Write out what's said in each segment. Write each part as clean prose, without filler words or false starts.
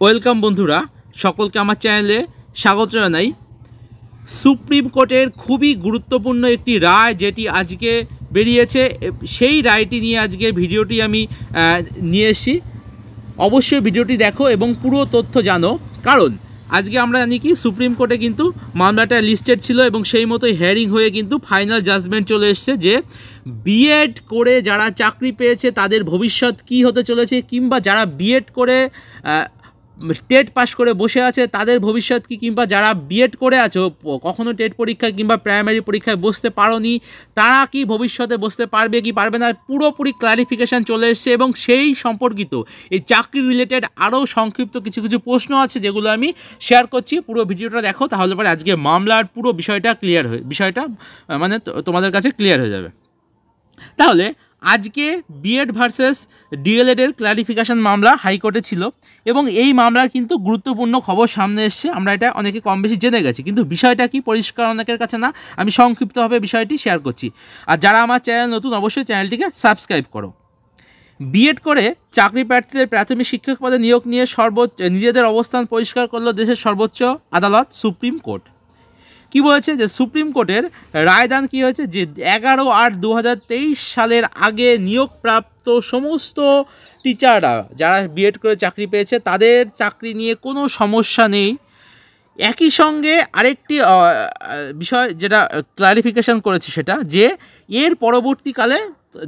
Welcome বন্ধুরা, সকলকে আমার চ্যানেলে স্বাগত জানাই। সুপ্রিম কোর্টের খুবই গুরুত্বপূর্ণ একটি রায় যেটি আজকে বেরিয়েছে, সেই রায়টি নিয়ে আজকের ভিডিওটি আমি নিয়ে এসেছি। অবশ্যই ভিডিওটি দেখো এবং পুরো তথ্য জানো, কারণ আজকে আমরা জানি কি সুপ্রিম কোর্টে কিন্তু মামলাটা লিস্টেড ছিল এবং সেই মতো হিয়ারিং হয়ে কিন্তু ফাইনাল জাজমেন্ট চলে এসছে যে বিএড করে যারা চাকরি পেয়েছে তাদের ভবিষ্যৎ কী হতে চলেছে, কিংবা যারা বিএড করে টেট পাস করে বসে আছে তাদের ভবিষ্যৎ কী, কিংবা যারা বিএড করে আছো কখনো টেট পরীক্ষায় কিংবা প্রাইমারি পরীক্ষায় বসতে পারোনি তারা কি ভবিষ্যতে বসতে পারবে কি পারবে না, পুরোপুরি ক্লারিফিকেশান চলে এসছে। এবং সেই সম্পর্কিত এই চাকরি রিলেটেড আরও সংক্ষিপ্ত কিছু কিছু প্রশ্ন আছে যেগুলো আমি শেয়ার করছি। পুরো ভিডিওটা দেখো, তাহলে পরে আজকে মামলার পুরো বিষয়টা মানে তোমাদের কাছে ক্লিয়ার হয়ে যাবে। তাহলে আজকে বিএড ভার্সেস ডিএলএডের ক্লারিফিকেশান মামলা হাইকোর্টে ছিল এবং এই মামলার কিন্তু গুরুত্বপূর্ণ খবর সামনে এসছে। আমরা এটা অনেকে কম বেশি জেনে গেছি, কিন্তু বিষয়টা কি পরিষ্কার অনেকের কাছে না। আমি সংক্ষিপ্তভাবে বিষয়টি শেয়ার করছি। আর যারা আমার চ্যানেল নতুন, অবশ্যই চ্যানেলটিকে সাবস্ক্রাইব করো। বিএড করে চাকরি প্রার্থীদের প্রাথমিক শিক্ষক পদে নিয়োগ নিয়ে নিজেদের অবস্থান পরিষ্কার করলো দেশের সর্বোচ্চ আদালত সুপ্রিম কোর্ট। কি বলেছে যে সুপ্রিম কোর্টের রায়দান কি হয়েছে যে 11/8/2023 সালের আগে নিয়োগপ্রাপ্ত সমস্ত টিচাররা যারা বিএড করে চাকরি পেয়েছে তাদের চাকরি নিয়ে কোনো সমস্যা নেই। একই সঙ্গে আরেকটি বিষয় যেটা ক্লারিফিকেশন করেছে সেটা যে এর পরবর্তীকালে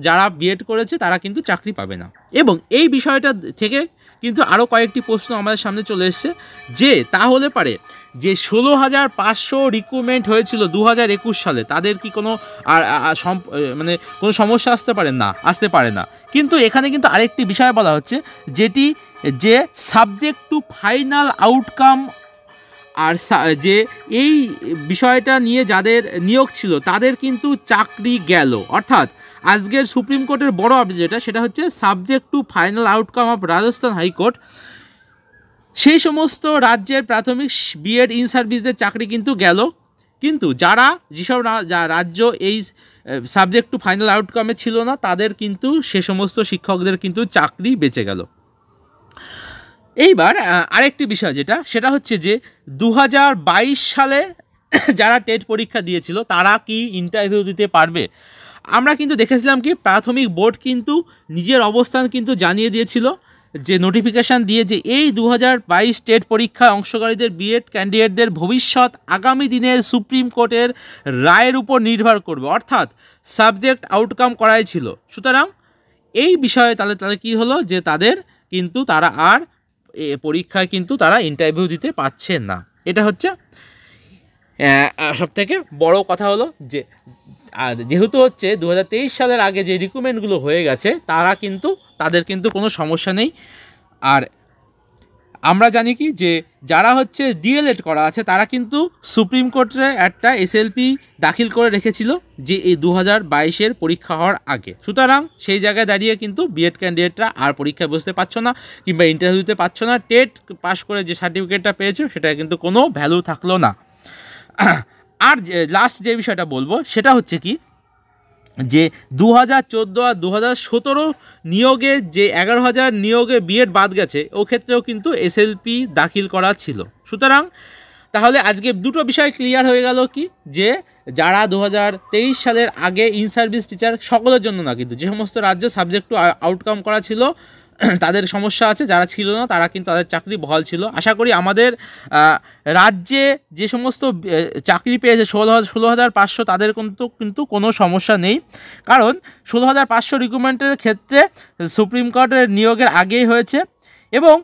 যারা বিএড করেছে তারা কিন্তু চাকরি পাবে না। এবং এই বিষয়টা থেকে কিন্তু আরও কয়েকটি প্রশ্ন আমাদের সামনে চলে এসছে যে তাহলে পারে যে 16,500 রিক্রুটমেন্ট হয়েছিল 2021 সালে তাদের কি কোনো মানে কোনো সমস্যা আসতে পারে না। কিন্তু এখানে কিন্তু আরেকটি বিষয় বলা হচ্ছে যেটি যে সাবজেক্ট টু ফাইনাল আউটকাম, আর যে এই বিষয়টা নিয়ে যাদের নিয়োগ ছিল তাদের কিন্তু চাকরি গেল। অর্থাৎ আজকের সুপ্রিম কোর্টের বড় আপডেট সেটা হচ্ছে subject to final outcome of Rajasthan high court. সেই সমস্ত রাজ্যের প্রাথমিক বিএড ইন সার্ভিসদের চাকরি কিন্তু গেল, কিন্তু যেসব রাজ্য এই সাবজেক্ট টু ফাইনাল আউটকামে ছিল না তাদের কিন্তু সে সমস্ত শিক্ষকদের কিন্তু চাকরি বেঁচে গেল। এইবার আরেকটি বিষয় সেটা হচ্ছে যে 2022 সালে যারা টেট পরীক্ষা দিয়েছিল তারা কি ইন্টারভিউ দিতে পারবে। আমরা কিন্তু দেখেছিলাম কি প্রাথমিক বোর্ড কিন্তু নিজের অবস্থান কিন্তু জানিয়ে দিয়েছিল যে নোটিফিকেশান দিয়ে যে এই 2022 টেট পরীক্ষায় অংশকারীদের বিএড ক্যান্ডিডেটদের ভবিষ্যৎ আগামী দিনের সুপ্রিম কোর্টের রায়ের উপর নির্ভর করবে, অর্থাৎ সাবজেক্ট আউটকাম করাই ছিল। সুতরাং এই বিষয়ে তাহলে কী হলো যে তারা আর পরীক্ষায় কিন্তু তারা ইন্টারভিউ দিতে পারছে না। এটা হচ্ছে সবথেকে বড় কথা হলো যে আর যেহেতু হচ্ছে 2023 সালের আগে যে রিক্রুটমেন্টগুলো হয়ে গেছে তাদের কিন্তু কোনো সমস্যা নেই। আর আমরা জানি কি যে যারা হচ্ছে ডিএলএড করা আছে তারা কিন্তু সুপ্রিম কোর্টে একটা এসএলপি দাখিল করে রেখেছিল যে এই 2022-এর পরীক্ষা হওয়ার আগে। সুতরাং সেই জায়গায় দাঁড়িয়ে কিন্তু বিএড ক্যান্ডিডেটরা আর পরীক্ষায় বসতে পারছো না কিংবা ইন্টারভিউ দিতে পারছো না। টেট পাস করে যে সার্টিফিকেটটা পেয়েছে সেটা কিন্তু কোনো ভ্যালু থাকলো না। আর লাস্ট যে বিষয়টা বলবো সেটা হচ্ছে কি যে 2014 আর 2017 নিয়োগে যে 11,000 নিয়োগে বিএড বাদ গেছে ও ক্ষেত্রেও কিন্তু এসএলপি দাখিল করা ছিল। সুতরাং তাহলে আজকে দুটো বিষয় ক্লিয়ার হয়ে গেল কি যে যারা 2023 সালের আগে ইন সার্ভিস টিচার সকলের জন্য না, কিন্তু যে সমস্ত রাজ্য সাবজেক্ট টু আউটকাম করা ছিল তাদের সমস্যা আছে, যারা ছিল না তারা কিন্তু তাদের চাকরি বহাল ছিল। আশা করি আমাদের রাজ্যে যে সমস্ত চাকরি পেয়েছে 16,500 তাদের কিন্তু কোনো সমস্যা নেই, কারণ 16,500 রিক্রুটমেন্টের ক্ষেত্রে সুপ্রিম কোর্টের নিয়োগের আগেই হয়েছে। এবং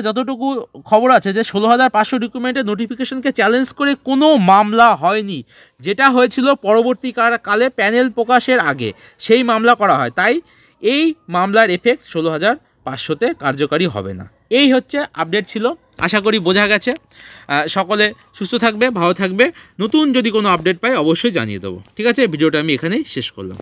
যতটুকু খবর আছে যে 16,500 রিক্রুটমেন্টের নোটিফিকেশনকে চ্যালেঞ্জ করে কোনো মামলা হয়নি, যেটা হয়েছিল পরবর্তীকালে প্যানেল প্রকাশের আগে সেই মামলা করা হয়। তাই এই মামলার এফেক্ট 16,500-তে কার্যকারী হবে না। এই হচ্ছে আপডেট ছিল, আশা করি বোঝা গেছে। সকলে সুস্থ থাকবে, ভালো থাকবে। নতুন যদি কোনো আপডেট পাই অবশ্যই জানিয়ে দেবো। ঠিক আছে, ভিডিওটা আমি এখানেই শেষ করলাম।